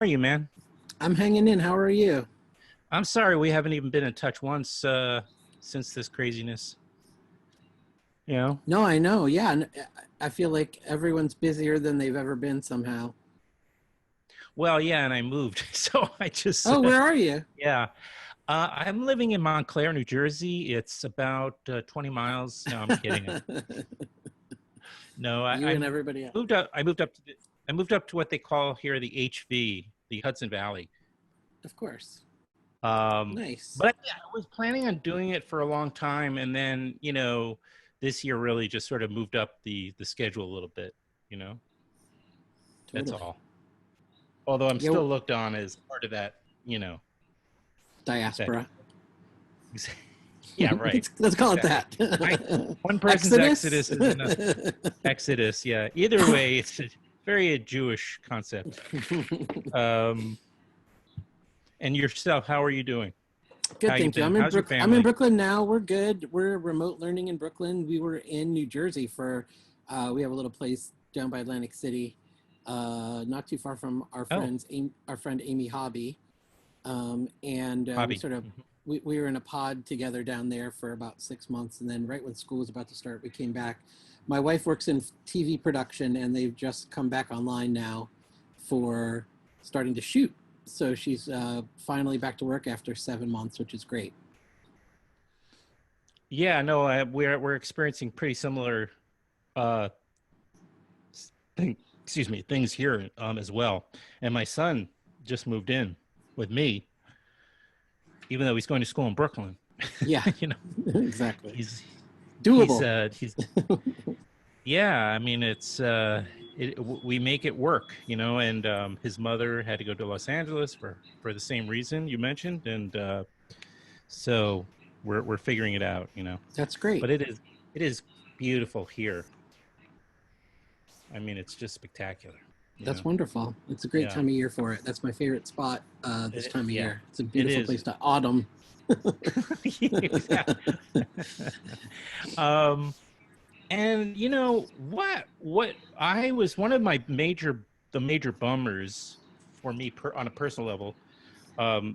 are you, man? I'm hanging in. How are you? I'm sorry we haven't even been in touch once since this craziness. You know? No, I know. Yeah, I feel like everyone's busier than they've ever been somehow. Well, yeah, and I moved, so I just Oh, where are you? yeah. I'm living in Montclair, New Jersey. It's about 20 miles. No, I'm kidding. No, You and everybody else. moved up. I moved up to what they call here the HV, the Hudson Valley. Of course. Nice. But yeah, I was planning on doing it for a long time, and then this year really just sort of moved up the schedule a little bit. Totally. That's all. Although I'm still looked on as part of that, Diaspora. Yeah, right. Let's call it that. One person's exodus is another exodus. Yeah. Either way, it's very a Jewish concept. And yourself, how are you doing? Good, thank you. I'm in Brooklyn now. We're good. We're remote learning in Brooklyn. We were in New Jersey for. We have a little place down by Atlantic City, not too far from our friend Amy Hobby, and Hobby. we sort of. We were in a pod together down there for about 6 months, and then right when school was about to start, we came back. My wife works in TV production, and they've just come back online now for starting to shoot. So she's finally back to work after 7 months, which is great. Yeah, no, we're experiencing pretty similar things here as well. And my son just moved in with me, even though he's going to school in Brooklyn. Yeah, exactly. He's doable. Yeah, I mean, we make it work, and his mother had to go to Los Angeles for the same reason you mentioned. And so we're figuring it out, That's great. But it is beautiful here. I mean, it's just spectacular. That's wonderful. It's a great time of year for it. That's my favorite spot this time of year. It's a beautiful place to autumn. And what I was one of my major bummers for me on a personal level, I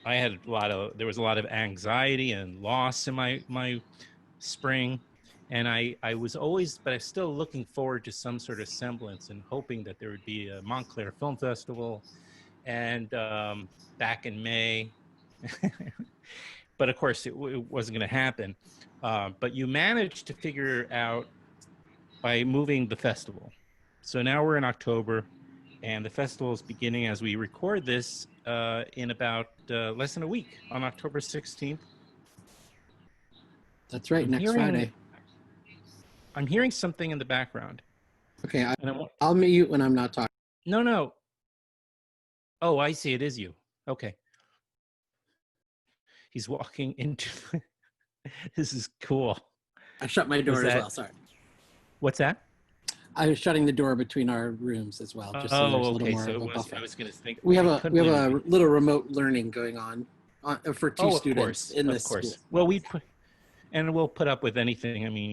had there was a lot of anxiety and loss in my spring. And I was always, but I was still looking forward to some sort of semblance and hoping that there would be a Montclair Film Festival and back in May. But of course, it wasn't going to happen. But you managed to figure out by moving the festival. So now we're in October, and the festival is beginning as we record this in about less than a week on October 16th. That's right, next Friday. I'm hearing something in the background. Okay, I'll mute when I'm not talking. No. Oh, I see. It is you. Okay. He's walking into. This is cool. I shut my door as well. Sorry. What's that? I was shutting the door between our rooms as well, just so there's a little more of a buffer. I was going to think we have a little remote learning going on for two students in this school. Well, we'll put up with anything. I mean,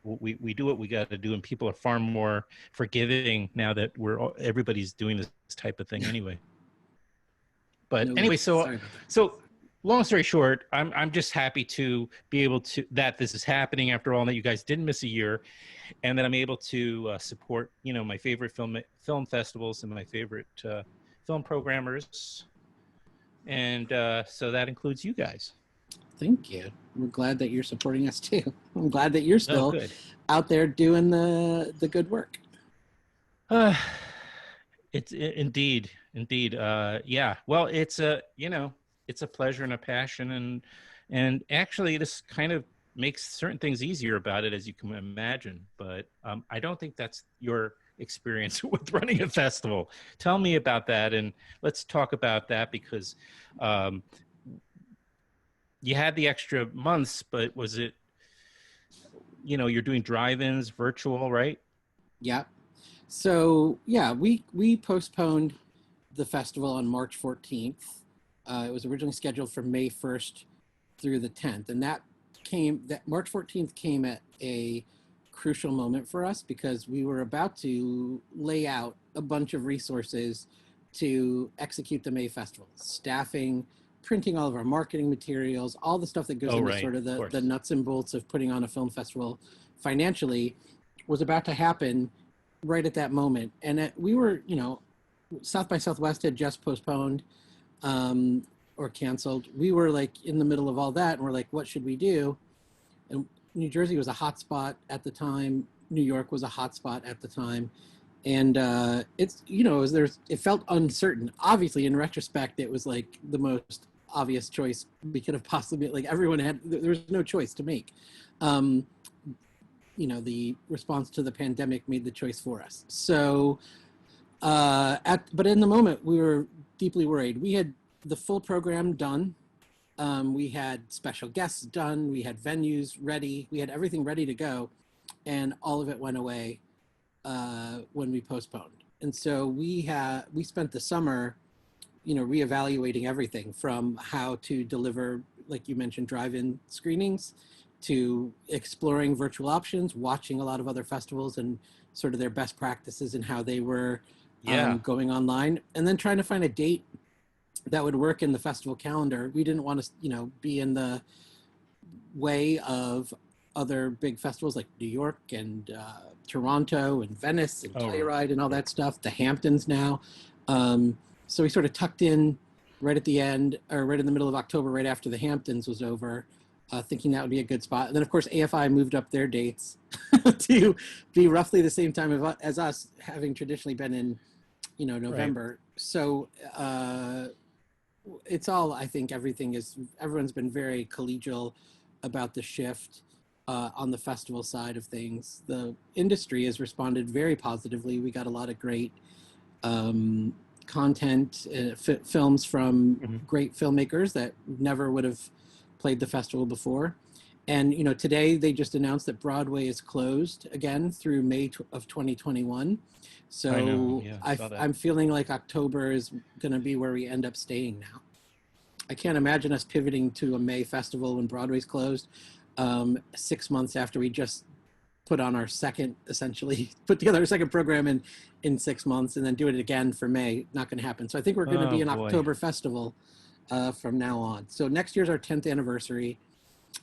we do what we got to do, and people are far more forgiving now that everybody's doing this type of thing anyway. But anyway, so long story short, I'm just happy to be able to that this is happening after all, that you guys didn't miss a year, and that I'm able to support my favorite film festivals and my favorite film programmers, and so that includes you guys. Thank you. We're glad that you're supporting us too. I'm glad that you're still out there doing the good work. It's indeed. Yeah. Well, it's a pleasure and a passion, and actually this kind of makes certain things easier about it, as you can imagine. But I don't think that's your experience with running a festival. Tell me about that, and let's talk about that, because you had the extra months, but was it, you're doing drive-ins virtual, right? Yeah. So yeah, we postponed the festival on March 14th. It was originally scheduled for May 1st through the 10th. And that March 14th came at a crucial moment for us because we were about to lay out a bunch of resources to execute the May Festival, staffing, printing all of our marketing materials, all the stuff that goes into sort of the nuts and bolts of putting on a film festival financially was about to happen right at that moment. And we were, you know, South by Southwest had just postponed or canceled. We were like in the middle of all that and we're like, what should we do? And New Jersey was a hot spot at the time. New York was a hot spot at the time. And it's, you know, it felt uncertain. Obviously, in retrospect, it was like the most obvious choice we could have possibly, like there was no choice to make. You know, the response to the pandemic made the choice for us. So, but in the moment, we were deeply worried. We had the full program done. We had special guests done. We had venues ready. We had everything ready to go. And all of it went away when we postponed. And so we spent the summer, you know, reevaluating everything from how to deliver, like you mentioned, drive-in screenings, to exploring virtual options, watching a lot of other festivals and sort of their best practices and how they were going online, and then trying to find a date that would work in the festival calendar. We didn't want to, you know, be in the way of other big festivals like New York and Toronto and Venice and Telluride and all that stuff, the Hamptons now. So we sort of tucked in right at the end, or right in the middle of October, right after the Hamptons was over, thinking that would be a good spot. And then, of course, AFI moved up their dates to be roughly the same time as us, having traditionally been in, you know, November. Right. So it's all, I think everyone's been very collegial about the shift on the festival side of things. The industry has responded very positively. We got a lot of great content, films from great filmmakers that never would have played the festival before. And, you know, today they just announced that Broadway is closed again through May of 2021. So I'm feeling like October is going to be where we end up staying now. I can't imagine us pivoting to a May festival when Broadway's closed 6 months after we just put on our second, essentially put together our second program in 6 months and then do it again for May. Not going to happen. So I think we're going to be an October festival from now on. So next year's our 10th anniversary.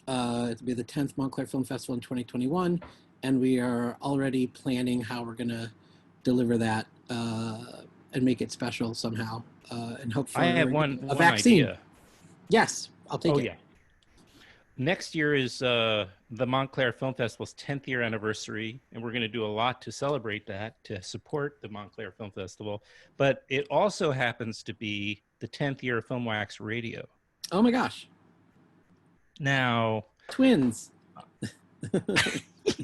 It'll be the 10th Montclair Film Festival in 2021. And we are already planning how we're going to deliver that and make it special somehow. And hope for I have one vaccine. Idea. Yes, I'll take it. Yeah. Next year is the Montclair Film Festival's 10th year anniversary, and we're going to do a lot to celebrate that, to support the Montclair Film Festival. But it also happens to be the 10th year of Filmwax Radio. Oh my gosh. Now. Twins.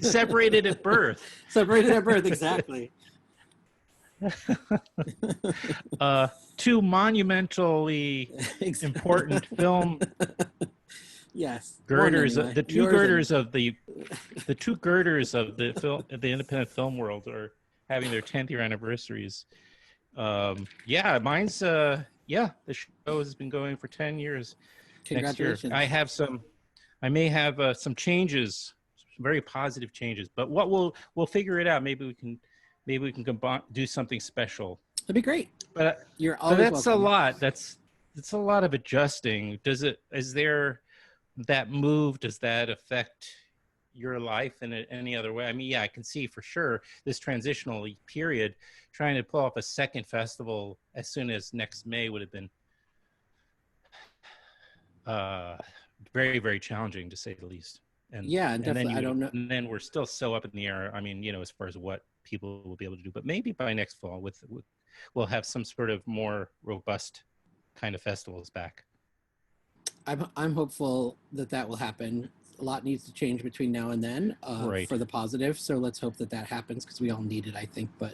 Separated at birth. Separated at birth, exactly. Two monumentally important film girders. Anyway. The two girders of the independent film world are having their 10th year anniversaries. Mine's the show has been going for 10 years. Congratulations. Next year. I may have some changes, some very positive changes, but we'll figure it out. Maybe we can do something special. That'd be great. But you're always that's welcome. A lot. That's a lot of adjusting. Is there that move? Does that affect your life in any other way? I mean, I can see for sure this transitional period, trying to pull off a second festival as soon as next May would have been very, very challenging, to say the least. And definitely. I don't know. And then we're still so up in the air. I mean, as far as what people will be able to do, but maybe by next fall we'll have some sort of more robust kind of festivals back. I'm hopeful that will happen. A lot needs to change between now and then for the positive. So let's hope that happens, because we all need it, I think. But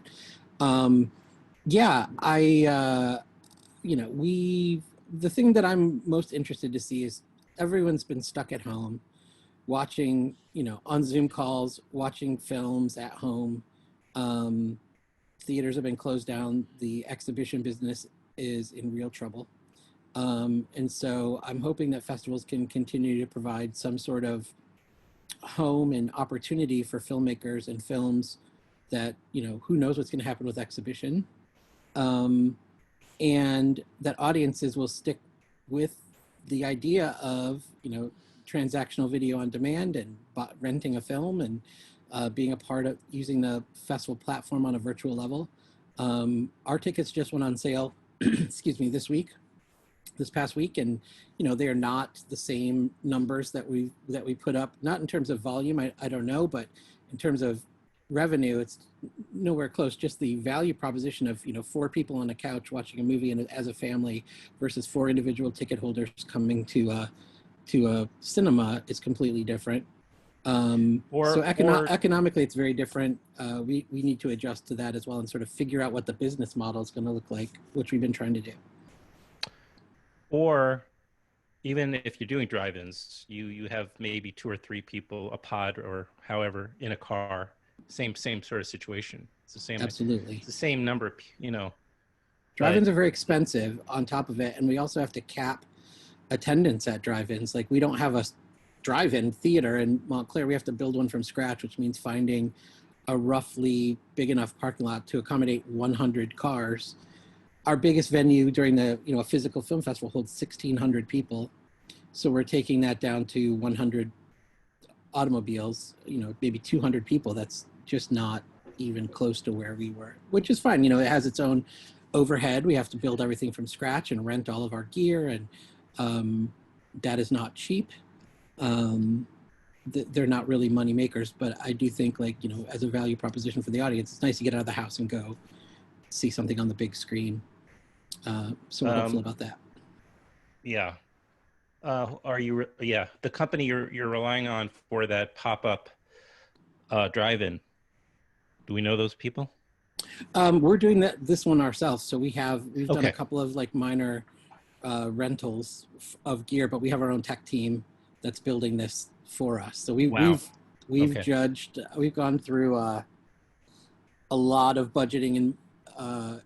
the thing that I'm most interested to see is everyone's been stuck at home watching, on Zoom calls, watching films at home. Theaters have been closed down. The exhibition business is in real trouble. And so I'm hoping that festivals can continue to provide some sort of home and opportunity for filmmakers and films that, you know, who knows what's going to happen with exhibition, and that audiences will stick with the idea of, you know, transactional video on demand and renting a film and being a part of using the festival platform on a virtual level. Our tickets just went on sale, excuse me, this past week, and you know, they are not the same numbers that we put up, not in terms of volume, I don't know, but in terms of revenue, it's nowhere close. Just the value proposition of, you know, 4 people on a couch watching a movie and as a family versus 4 individual ticket holders coming to a cinema is completely different. So economically, it's very different. We need to adjust to that as well and sort of figure out what the business model is going to look like, which we've been trying to do. Or even if you're doing drive-ins, you have maybe 2 or 3 people, a pod or however, in a car. Same sort of situation. It's the same. Absolutely. It's the same number, you know. Drive-ins are very expensive on top of it, and we also have to cap attendance at drive-ins. Like, we don't have a drive-in theater in Montclair. We have to build one from scratch, which means finding a roughly big enough parking lot to accommodate 100 cars. Our biggest venue during the, you know, a physical film festival holds 1,600 people. So we're taking that down to 100 automobiles, you know, maybe 200 people. That's just not even close to where we were, which is fine. You know, it has its own overhead. We have to build everything from scratch and rent all of our gear, and that is not cheap. They're not really money makers, but I do think, like, you know, as a value proposition for the audience, it's nice to get out of the house and go see something on the big screen. So we're hopeful about that. Yeah. Are you? Yeah, the company you're relying on for that pop-up drive-in. Do we know those people? We're doing this one ourselves. So we've done a Okay. couple of like minor rentals of gear, but we have our own tech team that's building this for us. So we've Okay. judged. We've gone through a lot of budgeting and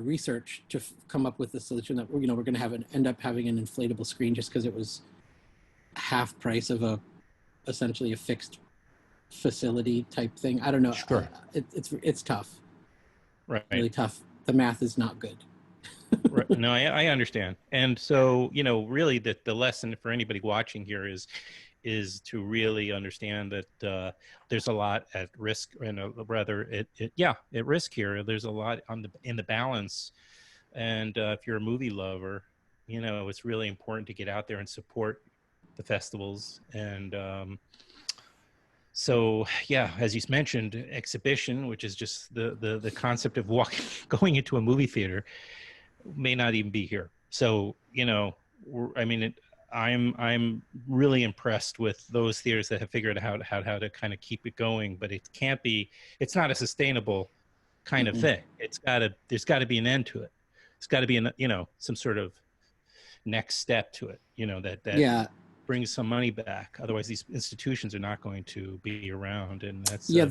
research to come up with the solution that we're going to end up having an inflatable screen, just because it was half price of essentially a fixed facility type thing. I don't know. Sure. It's tough. Right. Really tough. The math is not good. Right. No, I understand. And so, you know, really the lesson for anybody watching here is to really understand that there's a lot at risk, and at risk here. There's a lot in the balance, and if you're a movie lover, you know, it's really important to get out there and support the festivals. And so, yeah, as you mentioned, exhibition, which is just the concept of going into a movie theater, may not even be here. So, you know, I'm really impressed with those theaters that have figured out how to kind of keep it going, but it's not a sustainable kind of thing. There's got to be an end to it. It's got to be some sort of next step to it, you know, that brings some money back. Otherwise these institutions are not going to be around. And that's I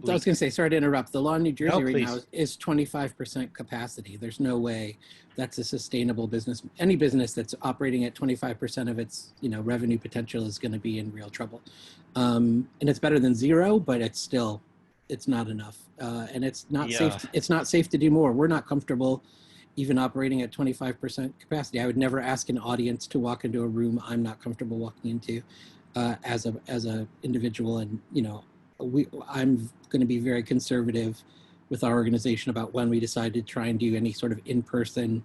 was going to say, sorry to interrupt. The law in New Jersey right now is 25% capacity. There's no way that's a sustainable business. Any business that's operating at 25% of its, you know, revenue potential is going to be in real trouble. And it's better than zero, but it's not enough. And it's not safe. It's not safe to do more. We're not comfortable even operating at 25% capacity. I would never ask an audience to walk into a room I'm not comfortable walking into as a individual. And, you know, I'm going to be very conservative with our organization about when we decide to try and do any sort of in-person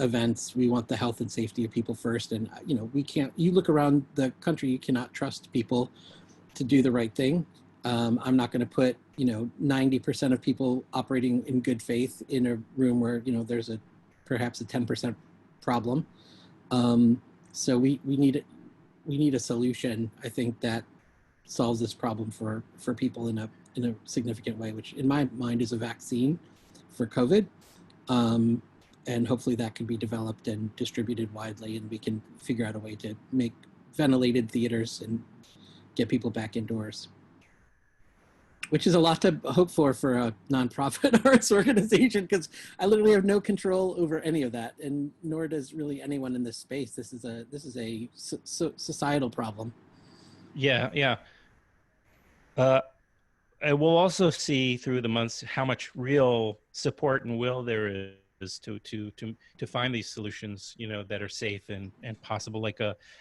events. We want the health and safety of people first. And, you know, you look around the country, you cannot trust people to do the right thing. I'm not going to put, you know, 90% of people operating in good faith in a room where, you know, there's perhaps a 10% problem. So we need a solution, I think, that solves this problem for people in a significant way, which in my mind is a vaccine for COVID. And hopefully that can be developed and distributed widely, and we can figure out a way to make ventilated theaters and get people back indoors. which is a lot to hope for a nonprofit arts organization, because I literally have no control over any of that, and nor does really anyone in this space. This is a societal problem. Yeah, yeah. Uh, I will also see through the months how much real support and will there is to find these solutions, you know, that are safe and possible. Like,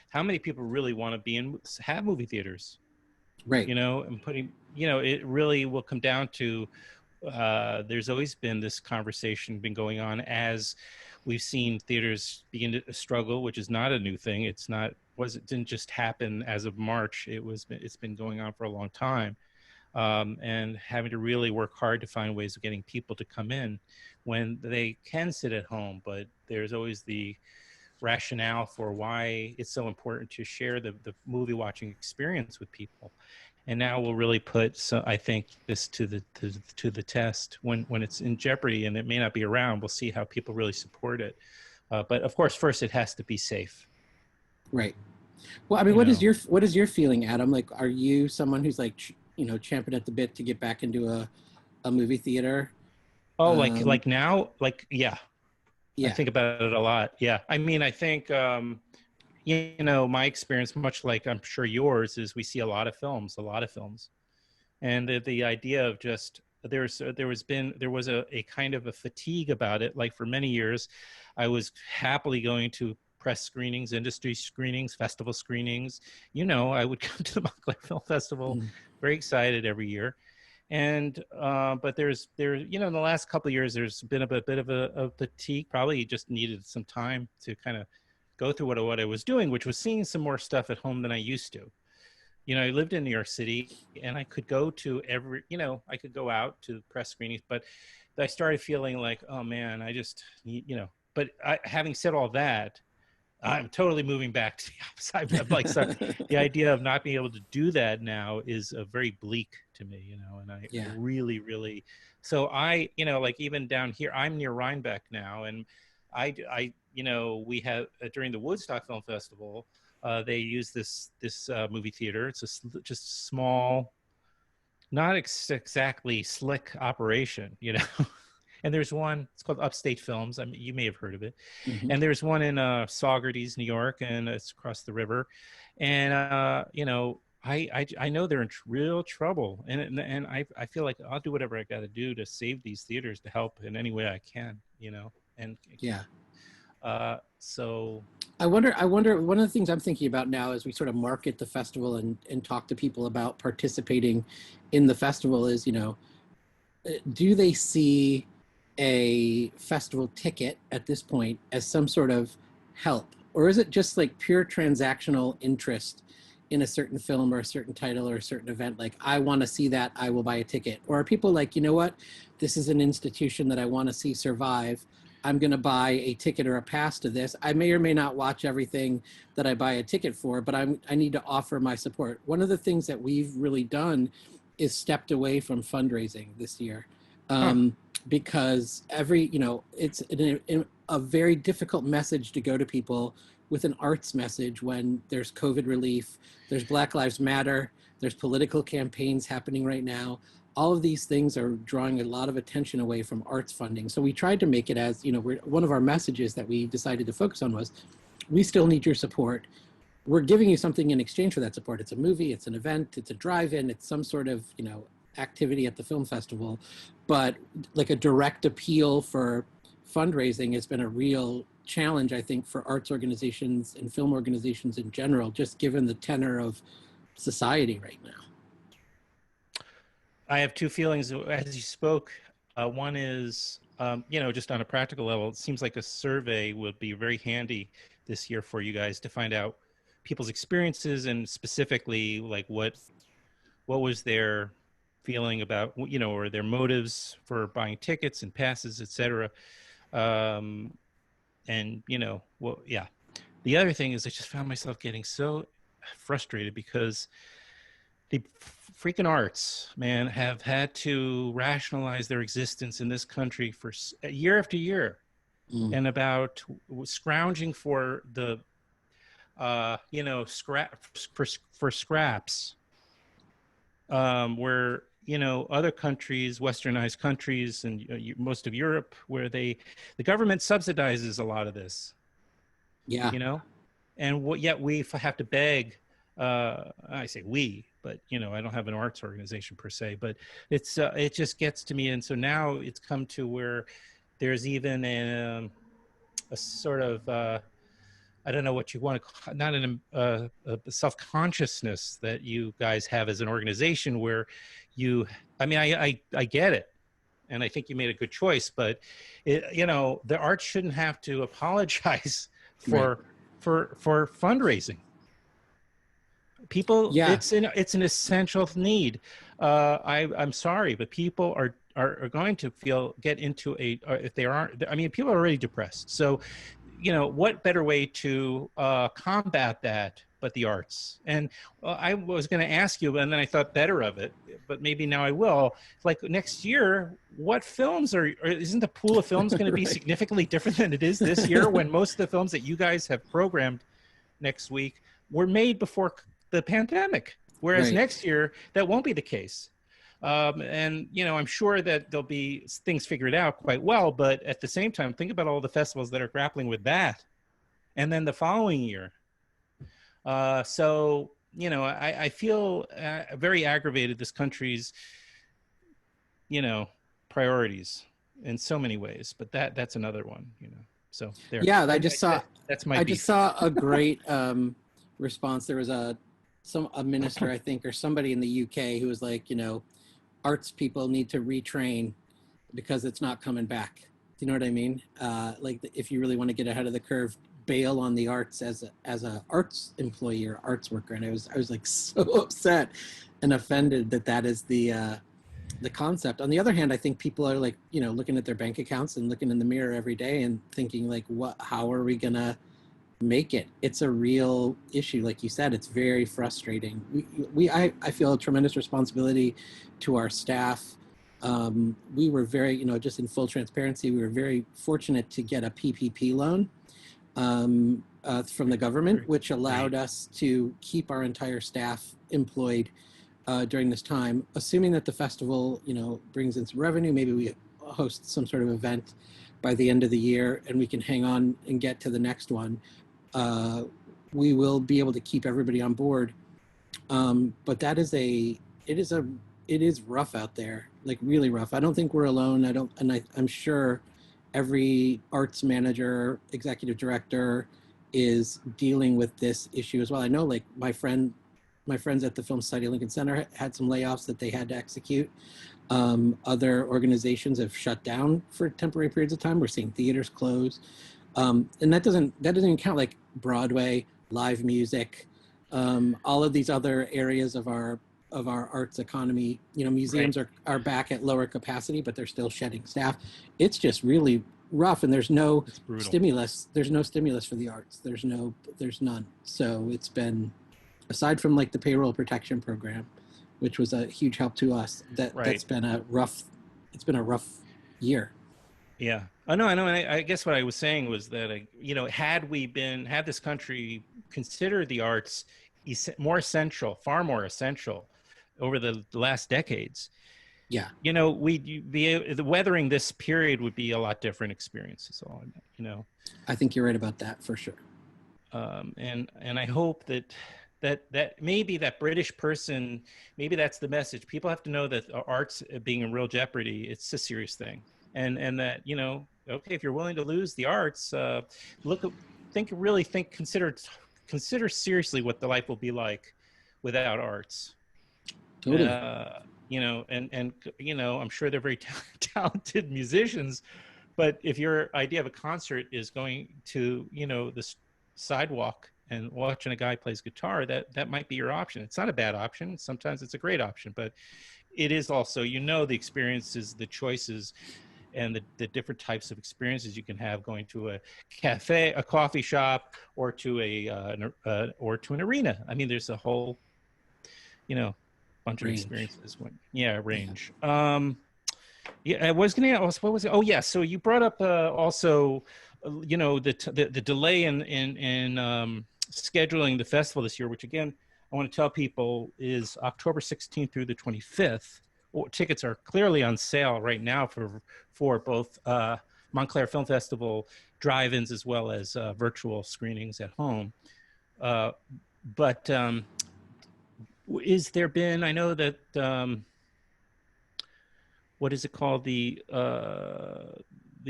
how many people really want to be in have movie theaters, Right. you know, and putting, you know, it really will come down to. There's always been this conversation been going on as we've seen theaters begin to struggle, which is not a new thing. It's not it didn't just happen as of March. It's been going on for a long time, and having to really work hard to find ways of getting people to come in when they can sit at home. But there's always the rationale for why it's so important to share the movie watching experience with people. And now we'll really put, so I think, this to the test when it's in jeopardy and it may not be around. We'll see how people really support it. But of course, first it has to be safe. Right. Well, I mean, You know. what is your feeling, Adam? Like, are you someone who's like, champing at the bit to get back into a movie theater? Oh, Um, now, yeah. I yeah, think about it a lot. Yeah. I mean, I think, you know, my experience, much like I'm sure yours, is we see a lot of films. And the idea of just, there was a kind of a fatigue about it. Like for many years, I was happily going to press screenings, industry screenings, festival screenings. You know, I would come to the Montclair Film Festival, mm, very excited every year. And but you know, in the last couple of years there's been a bit of a fatigue. Probably just needed some time to kind of go through what I was doing, which was seeing some more stuff at home than I used to. You know, I lived in New York City and I could go to you know, I could go out to press screenings, but I started feeling like, oh man, I just need, you know, but having said all that, I'm totally moving back to the opposite. I'm like, sorry, the idea of not being able to do that now is very bleak to me, you know, and I yeah, really, really, so you know, like even down here, I'm near Rhinebeck now. And you know, we have during the Woodstock Film Festival, they use this movie theater. It's just small, not exactly slick operation, you know. And there's one, it's called Upstate Films. I mean, you may have heard of it. hmm, And there's one in Saugerties, New York, and it's across the river. And you know, I know they're in real trouble, and I feel like I'll do whatever I got to do to save these theaters, to help in any way I can, you know. And yeah. so I wonder. One of the things I'm thinking about now as we sort of market the festival and talk to people about participating in the festival is, do they see a festival ticket at this point as some sort of help? Or is it just like pure transactional interest in a certain film or a certain title or a certain event? Like, I want to see that, I will buy a ticket. Or are people like, you know what? This is an institution that I want to see survive. I'm going to buy a ticket or a pass to this. I may or may not watch everything that I buy a ticket for, but I need to offer my support. One of the things that we've really done is stepped away from fundraising this year, huh. because it's a very difficult message to go to people with an arts message when there's COVID relief, there's Black Lives Matter, there's political campaigns happening right now. All of these things are drawing a lot of attention away from arts funding. So we tried to make it as, one of our messages that we decided to focus on was, we still need your support. We're giving you something in exchange for that support. It's a movie, it's an event, it's a drive-in, it's some sort of, activity at the film festival. But like a direct appeal for fundraising has been a real challenge, I think, for arts organizations and film organizations in general, just given the tenor of society right now. I have two feelings as you spoke. One is, you know, just on a practical level, it seems like a survey would be very handy this year for you guys to find out people's experiences and specifically like what was their feeling about, you know, or their motives for buying tickets and passes, etc. Um, and you know, well, yeah. The other thing is, I just found myself getting so frustrated because the freaking arts, man, have had to rationalize their existence in this country for year after year, Mm. and about scrounging for the, you know, scrap for scraps, where you know, other countries, westernized countries, and most of Europe, where the government subsidizes a lot of this, Yeah. you know, and yet we have to beg. I say we, but you know, I don't have an arts organization per se, but it just gets to me. And so now it's come to where there's even a sort of I don't know what you want to call, not a self-consciousness that you guys have as an organization where you, I mean, I get it. And I think you made a good choice, but you know, the arts shouldn't have to apologize Right. for fundraising. People, Yeah. it's an essential need. I'm sorry, but people are going to get into if they aren't, I mean, people are already depressed. So, you know, what better way to combat that but the arts? And I was going to ask you, and then I thought better of it, but maybe now I will. Like next year, what films isn't the pool of films going to be Right. significantly different than it is this year, when most of the films that you guys have programmed next week were made before the pandemic, whereas Right. next year that won't be the case. And you know, I'm sure that there'll be things figured out quite well, but at the same time, think about all the festivals that are grappling with that, and then the following year. So you know, I feel very aggravated. This country's, you know, priorities in so many ways, but that's another one. You know, so there. Yeah. That's my I beef. just saw a great response. There was a minister, I think, or somebody in the UK who was like, you know, arts people need to retrain because it's not coming back. Do you know what I mean? Like, if you really want to get ahead of the curve, bail on the arts as a arts employee or arts worker. And I was like so upset and offended that is the concept. On the other hand, I think people are like, you know, looking at their bank accounts and looking in the mirror every day and thinking like, how are we gonna make it? It's a real issue. Like you said, it's very frustrating. I feel a tremendous responsibility to our staff. We were very, you know, just in full transparency, we were very fortunate to get a PPP loan from the government, which allowed us to keep our entire staff employed during this time, assuming that the festival, you know, brings in some revenue. Maybe we host some sort of event by the end of the year and we can hang on and get to the next one. We will be able to keep everybody on board. But it is rough out there, like really rough. I don't think we're alone. I'm sure every arts manager, executive director is dealing with this issue as well. I know, like my friends at the Film Society Lincoln Center had some layoffs that they had to execute. Other organizations have shut down for temporary periods of time. We're seeing theaters close. And that doesn't even count like Broadway, live music, all of these other areas of our arts economy. You know, museums are back at lower capacity, but they're still shedding staff. It's just really rough, and there's no stimulus. There's no stimulus for the arts. There's none. So it's been, aside from like the payroll protection program, which was a huge help to us, that's been a rough year. Yeah. I know. And I guess what I was saying was that, you know, had this country considered the arts more essential, far more essential over the last decades, yeah, you know, the weathering this period would be a lot different experiences. All, you know, I think you're right about that for sure. And I hope that maybe that British person, maybe that's the message. People have to know that arts being in real jeopardy, it's a serious thing. And that, you know, okay, if you're willing to lose the arts, consider seriously what the life will be like without arts. Totally. You know, and you know, I'm sure they're very talented musicians, but if your idea of a concert is going to, you know, the sidewalk and watching a guy plays guitar, that might be your option. It's not a bad option. Sometimes it's a great option, but it is also, you know, the experiences, the choices, and the different types of experiences you can have going to a cafe, a coffee shop, or to an arena. I mean, there's a whole, you know, bunch of experiences. Range. Yeah, I was going to ask, what was it? Oh, yeah. So you brought up also, you know, the delay in scheduling the festival this year, which again, I want to tell people is October 16th through the 25th, tickets are clearly on sale right now for both Montclair Film Festival drive-ins as well as virtual screenings at home. But is there been? I know that what is it called? The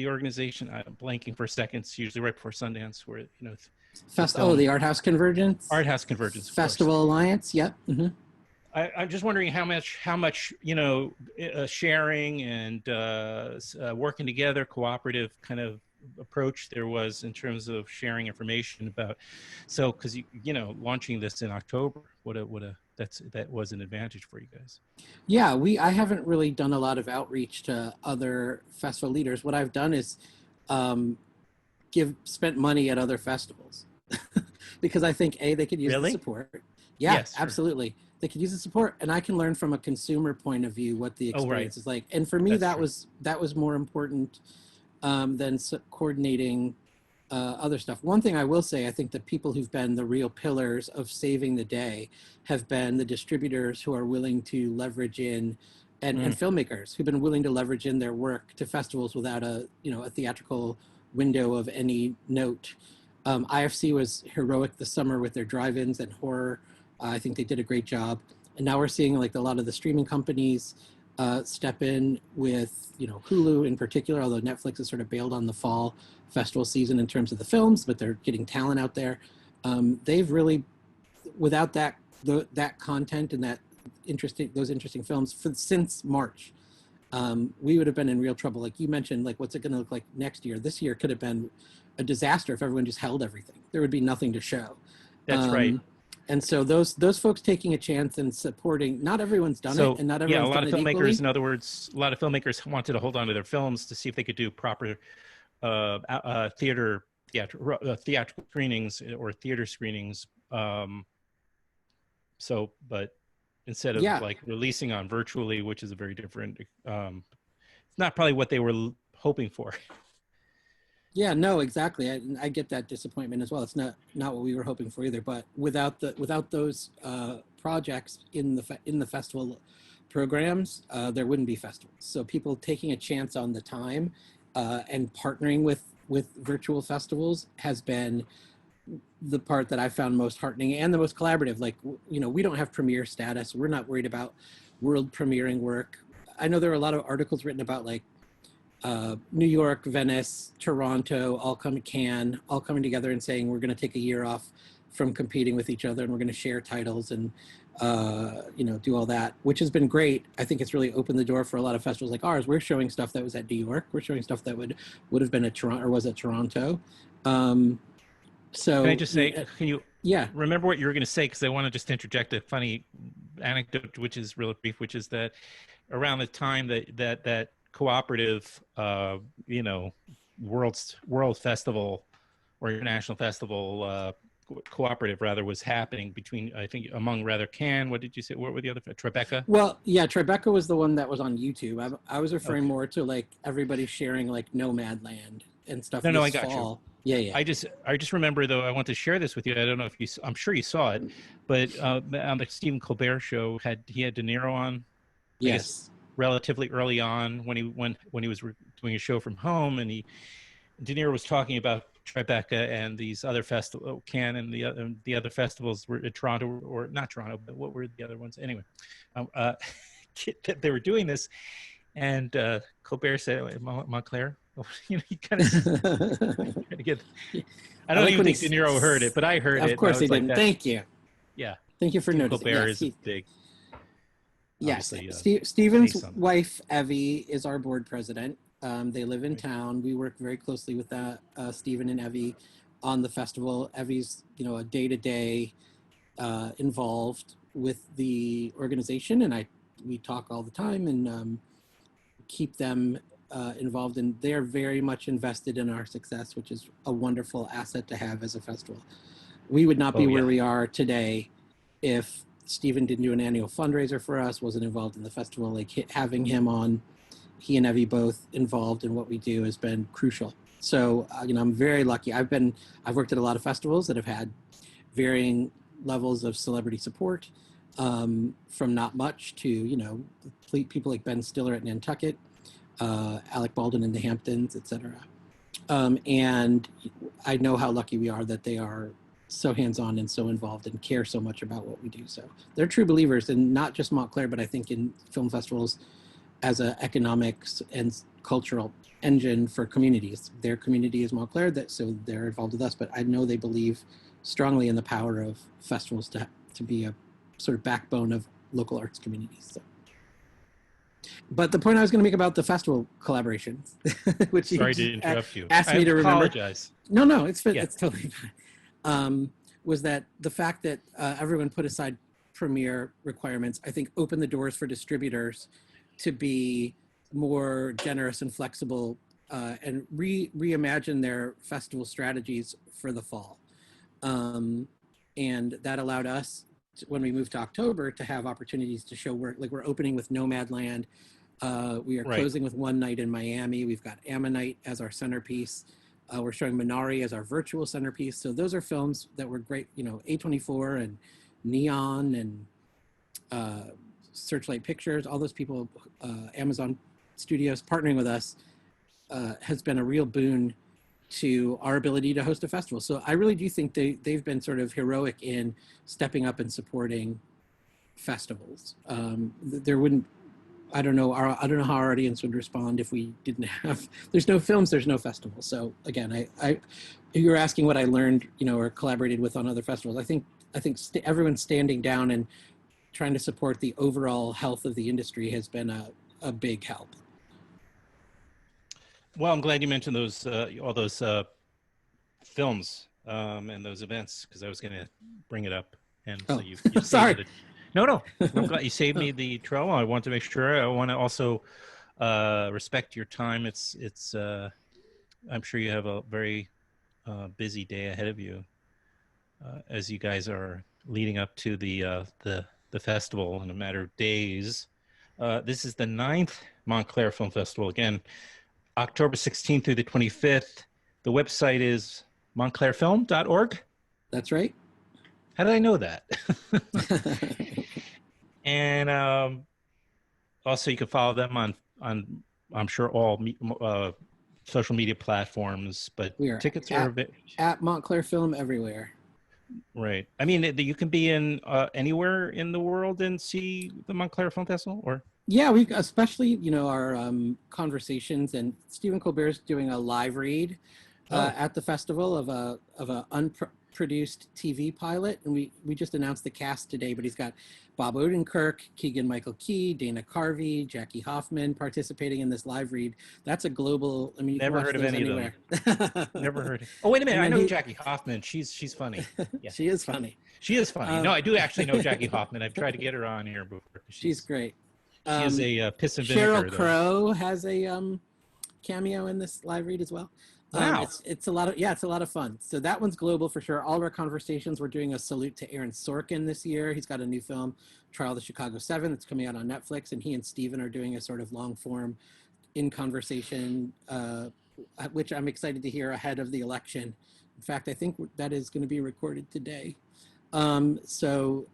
organization. I'm blanking for a second. It's usually right before Sundance, where the Art House Convergence. Art House Convergence. Festival Alliance. Yep. Mm-hmm. I'm just wondering how much sharing and working together, cooperative kind of approach there was in terms of sharing information about. So, because launching this in October, that was an advantage for you guys. Yeah, I haven't really done a lot of outreach to other festival leaders. What I've done is spent money at other festivals because I think they could use the support. Yeah, yes, absolutely. Sure. They could use the support, and I can learn from a consumer point of view what the experience is like. And for me, that was more important than coordinating other stuff. One thing I will say, I think the people who've been the real pillars of saving the day have been the distributors who are willing to leverage in, and filmmakers who've been willing to leverage in their work to festivals without a theatrical window of any note. IFC was heroic this summer with their drive-ins and horror. I think they did a great job. And now we're seeing like a lot of the streaming companies step in with, Hulu in particular, although Netflix has sort of bailed on the fall festival season in terms of the films, but they're getting talent out there. They've really, without that content and those interesting films since March, we would have been in real trouble. Like you mentioned, like what's it going to look like next year? This year could have been a disaster if everyone just held everything. There would be nothing to show. That's right. And so those folks taking a chance and supporting, not everyone's done it, and not everyone's done it equally. A lot of filmmakers, in other words, a lot of filmmakers wanted to hold on to their films to see if they could do proper theatrical screenings or theater screenings. But instead of like releasing on virtually, which is a very different, it's not probably what they were hoping for. Yeah, no, exactly. I get that disappointment as well. It's not what we were hoping for either. But without those projects in the festival programs, there wouldn't be festivals. So people taking a chance on the time and partnering with virtual festivals has been the part that I found most heartening and the most collaborative. Like, we don't have premiere status. We're not worried about world premiering work. I know there are a lot of articles written about like New York, Venice, Toronto, Cannes, all coming together and saying we're going to take a year off from competing with each other and we're going to share titles and do all that, which has been great. I think it's really opened the door for a lot of festivals like ours. We're showing stuff that was at New York. We're showing stuff that would have been at Toronto or was at Toronto. So can I just say, can you remember what you were going to say? Because I want to just interject a funny anecdote, which is really brief, which is that around the time that cooperative, world festival or international festival, cooperative rather, was happening between, I think, among rather Cannes. What did you say? What were the other? Tribeca? Well, yeah, Tribeca was the one that was on YouTube. I was referring more to like everybody sharing like Nomadland and stuff. No, I got you. Yeah. I just remember though. I want to share this with you. I don't know if you. I'm sure you saw it, but on the Stephen Colbert show, he had De Niro on. Yes. Relatively early on when he was doing a show from home, and De Niro was talking about Tribeca and these other festivals, Cannes and the other festivals were in Toronto, or not Toronto, but what were the other ones? Anyway, they were doing this, and Colbert said, "Montclair." He kind of get. I don't even think De Niro heard it, but I heard it. Of course he didn't. Thank you. Yeah. Thank you for noticing. Colbert is big. Yes, Stephen's wife, Evie, is our board president. They live in town. We work very closely with Stephen and Evie on the festival. Evie's, a day-to-day involved with the organization, and we talk all the time and keep them involved, and they're very much invested in our success, which is a wonderful asset to have as a festival. We would not be where we are today if Stephen didn't do an annual fundraiser for us, wasn't involved in the festival. Like having him on, he and Evie both involved in what we do has been crucial. So, I'm very lucky. I've worked at a lot of festivals that have had varying levels of celebrity support. from not much to, you know, people like Ben Stiller at Nantucket, Alec Baldwin in the Hamptons, etc. And I know how lucky we are that they are so hands-on and so involved and care so much about what we do. So they're true believers in not just Montclair, but I think in film festivals as an economics and cultural engine for communities. Their community is Montclair, so they're involved with us, but I know they believe strongly in the power of festivals to be a sort of backbone of local arts communities. So. But the point I was going to make about the festival collaborations, which Sorry to interrupt you. asked me to remember. Apologize. No, it's totally fine. Was that the fact that everyone put aside premiere requirements, I think opened the doors for distributors to be more generous and flexible and reimagine their festival strategies for the fall. And that allowed us, when we moved to October, to have opportunities to show work. Like we're opening with Nomadland. We are closing with One Night in Miami. We've got Ammonite as our centerpiece. We're showing Minari as our virtual centerpiece. So those are films that were great, you know, A24 and Neon and Searchlight Pictures, all those people, Amazon Studios partnering with us has been a real boon to our ability to host a festival. So I really do think they've been sort of heroic in stepping up and supporting festivals. There wouldn't, I don't know how our audience would respond if we didn't have, there's no films, there's no festival. So again, you were asking what I learned, you know, or collaborated with on other festivals. I think everyone standing down and trying to support the overall health of the industry has been a big help. Well, I'm glad you mentioned those all those films and those events, because I was going to bring it up, and so you sorry. No, I'm glad you saved me the trouble. I want to make sure. I want to also respect your time. It's I'm sure you have a very busy day ahead of you as you guys are leading up to the festival in a matter of days. This is the 9th Montclair Film Festival. Again, October 16th through the 25th. The website is montclairfilm.org. That's right. How did I know that? And also you can follow them on I'm sure all social media platforms, but tickets are at Montclair Film everywhere. Right. I mean, you can be in anywhere in the world and see the Montclair Film Festival, or? Yeah, we especially, you know, our conversations, and Stephen Colbert's doing a live read at the festival of a unproduced TV pilot, and we just announced the cast today. But he's got Bob Odenkirk, Keegan-Michael Key, Dana Carvey, Jackie Hoffman participating in this live read. That's a global. I mean, you never heard of any anywhere. Of them. Never heard. Oh, wait a minute! I know Jackie Hoffman. She's funny. Yeah. She is funny. She is funny. No, I do actually know Jackie Hoffman. I've tried to get her on here before. She's great. She is a piss and vinegar. Sheryl Crow has a cameo in this live read as well. Wow. It's a lot of fun. So that one's global for sure. All of our conversations, we're doing a salute to Aaron Sorkin this year. He's got a new film, Trial of the Chicago 7, that's coming out on Netflix, and he and Steven are doing a sort of long form in conversation, which I'm excited to hear ahead of the election. In fact, I think that is going to be recorded today. So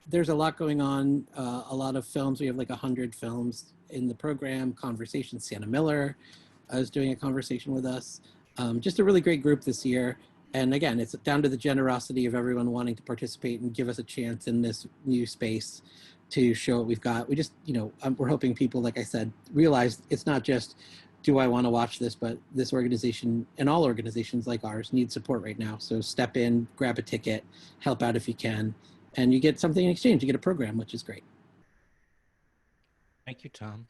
there's a lot going on, a lot of films. We have like 100 films in the program, conversations. Sienna Miller is doing a conversation with us. Just a really great group this year. And again, it's down to the generosity of everyone wanting to participate and give us a chance in this new space to show what we've got. We just, you know, we're hoping people, like I said, realize it's not just, do I want to watch this, but this organization and all organizations like ours need support right now. So step in, grab a ticket, help out if you can, and you get something in exchange. You get a program, which is great. Thank you, Tom.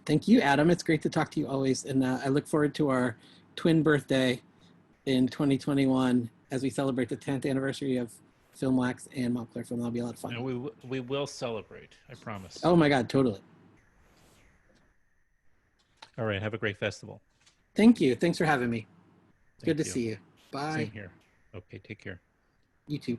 Thank you, Adam. It's great to talk to you always. And I look forward to our twin birthday in 2021 as we celebrate the 10th anniversary of Filmwax and Montclair Film. That'll be a lot of fun. And we will celebrate, I promise. Oh my God, totally. All right, have a great festival. Thank you. Thanks for having me. Good to see you. Bye. Same here. Okay, take care. You too.